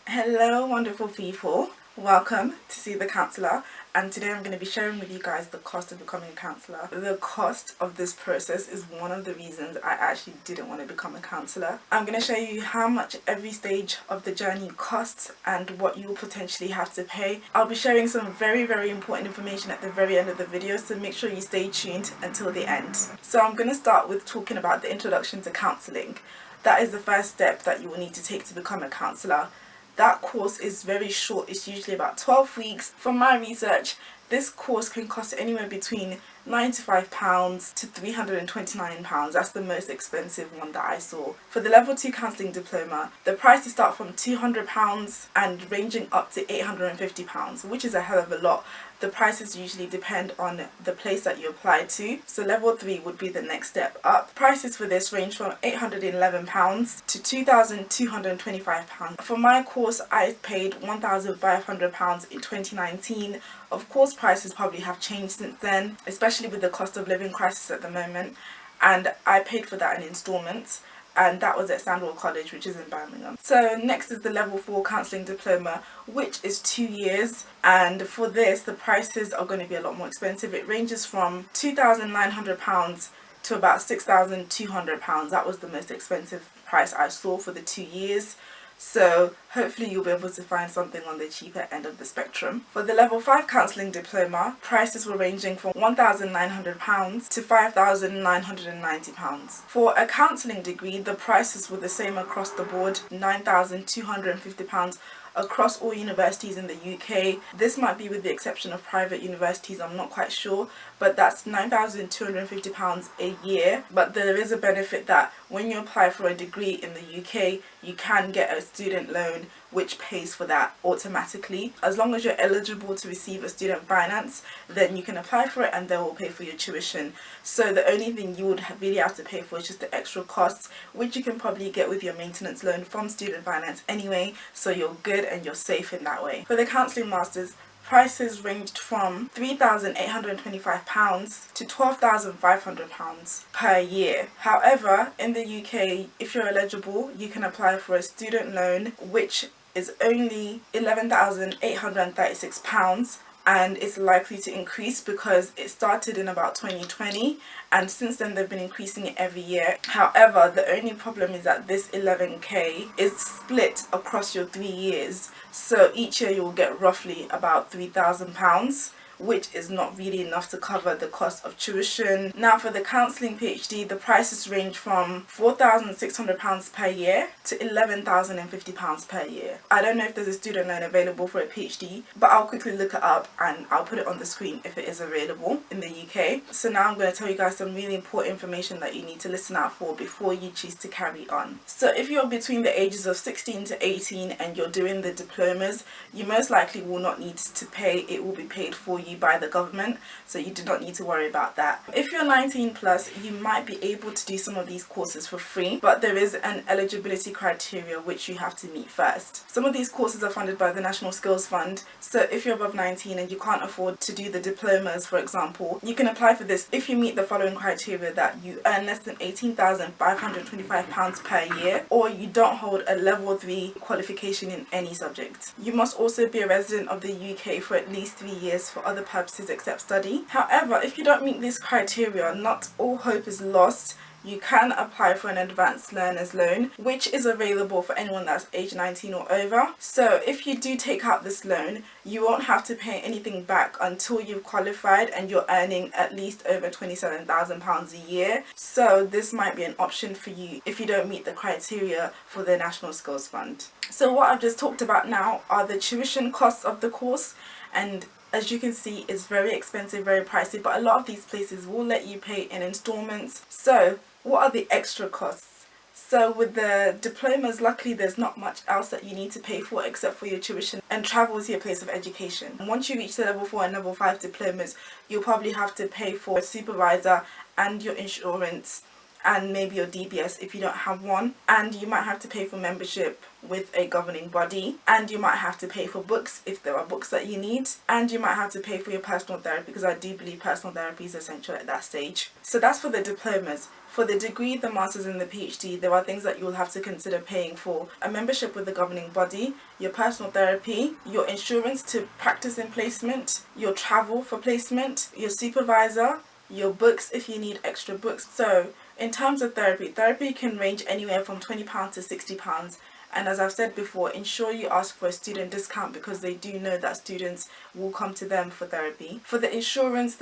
Hello wonderful people, welcome to See the Counsellor, and today I'm going to be sharing with you guys the cost of becoming a counsellor. The cost of this process is one of the reasons I actually didn't want to become a counsellor. I'm going to show you how much every stage of the journey costs and what you will potentially have to pay. I'll be sharing some very important information at the very end of the video, so make sure you stay tuned until the end. So I'm going to start with talking about the introduction to counselling. That is the first step that you will need to take to become a counsellor. That course is very short, it's usually about 12 weeks. From my research, this course can cost anywhere between £95 to £329. That's the most expensive one that I saw. For the level 2 counselling diploma, the prices start from £200 and ranging up to £850, which is a hell of a lot. The prices usually depend on the place that you apply to. So level 3 would be the next step up. Prices for this range from £811 to £2,225. For my course, I paid £1,500 in 2019. Of course, prices probably have changed since then, especially with the cost of living crisis at the moment. And I paid for that in installments. And that was at Sandwell College, which is in Birmingham. So next is the level 4 counselling diploma, which is 2 years, and for this the prices are going to be a lot more expensive. It ranges from £2,900 to about £6,200. That was the most expensive price I saw for the 2 years. So hopefully you'll be able to find something on the cheaper end of the spectrum. For the level 5 counselling diploma, prices were ranging from £1,900 to £5,990. For a counselling degree, the prices were the same across the board, £9,250 across all universities in the UK. This might be with the exception of private universities, I'm not quite sure, but that's £9,250 a year. But there is a benefit that when you apply for a degree in the UK, you can get a student loan which pays for that automatically. As long as you're eligible to receive a student finance, then you can apply for it and they will pay for your tuition. So the only thing you would really have to pay for is just the extra costs, which you can probably get with your maintenance loan from student finance anyway, so you're good and you're safe in that way. For the counselling masters, prices ranged from £3,825 to £12,500 per year. However, in the UK, if you're eligible, you can apply for a student loan, which is only £11,836, and it's likely to increase because it started in about 2020 and since then they've been increasing it every year. However, the only problem is that this 11k is split across your 3 years, so each year you'll get roughly about £3,000, which is not really enough to cover the cost of tuition. Now for the counselling PhD, the prices range from £4,600 per year to £11,050 per year. I don't know if there's a student loan available for a PhD, but I'll quickly look it up and I'll put it on the screen if it is available in the UK. So now I'm going to tell you guys some really important information that you need to listen out for before you choose to carry on. So if you're between the ages of 16 to 18 and you're doing the diplomas, you most likely will not need to pay. It will be paid for you by the government, so you do not need to worry about that. If you're 19 plus, you might be able to do some of these courses for free, but there is an eligibility criteria which you have to meet first. Some of these courses are funded by the National Skills Fund, so if you're above 19 and you can't afford to do the diplomas, for example, you can apply for this if you meet the following criteria: that you earn less than £18,525 per year, or you don't hold a level 3 qualification in any subject. You must also be a resident of the UK for at least 3 years for other purposes except study. However, if you don't meet these criteria, not all hope is lost. You can apply for an advanced learner's loan, which is available for anyone that's age 19 or over. So if you do take out this loan, you won't have to pay anything back until you've qualified and you're earning at least over £27,000 a year. So this might be an option for you if you don't meet the criteria for the National Skills Fund. So what I've just talked about now are the tuition costs of the course, and as you can see, it's very expensive, very pricey, but a lot of these places will let you pay in installments. So what are the extra costs? So with the diplomas, luckily there's not much else that you need to pay for except for your tuition and travel to your place of education. And once you reach the level 4 and level 5 diplomas, you'll probably have to pay for a supervisor and your insurance and maybe your DBS if you don't have one, and you might have to pay for membership with a governing body, and you might have to pay for books if there are books that you need, and you might have to pay for your personal therapy, because I do believe personal therapy is essential at that stage. So that's for the diplomas. For the degree, the masters and the PhD, there are things that you will have to consider paying for: a membership with the governing body, your personal therapy, your insurance to practice in placement, your travel for placement, your supervisor, your books if you need extra books. So in terms of therapy can range anywhere from £20 to £60. And as I've said before, ensure you ask for a student discount, because they do know that students will come to them for therapy. For the insurance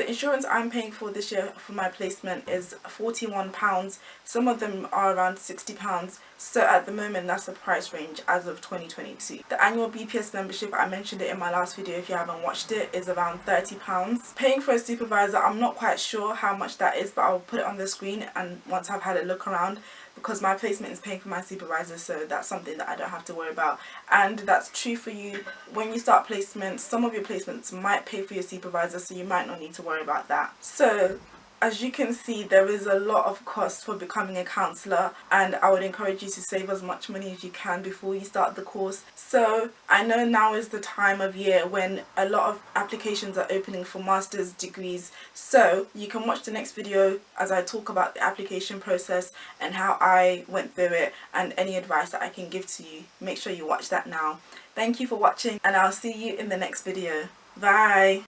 I'm paying for this year for my placement is £41. Some of them are around £60. So at the moment, that's the price range as of 2022. The annual BPS membership, I mentioned it in my last video if you haven't watched it, is around £30. Paying for a supervisor, I'm not quite sure how much that is, but I'll put it on the screen and once I've had a look around, because my placement is paying for my supervisor, so that's something that I don't have to worry about. And that's true for you when you start placements. Some of your placements might pay for your supervisor, so you might not need to worry about that. So as you can see, there is a lot of cost for becoming a counsellor, and I would encourage you to save as much money as you can before you start the course. So I know now is the time of year when a lot of applications are opening for master's degrees, so you can watch the next video as I talk about the application process and how I went through it and any advice that I can give to you. Make sure you watch that now. Thank you for watching, and I'll see you in the next video. Bye.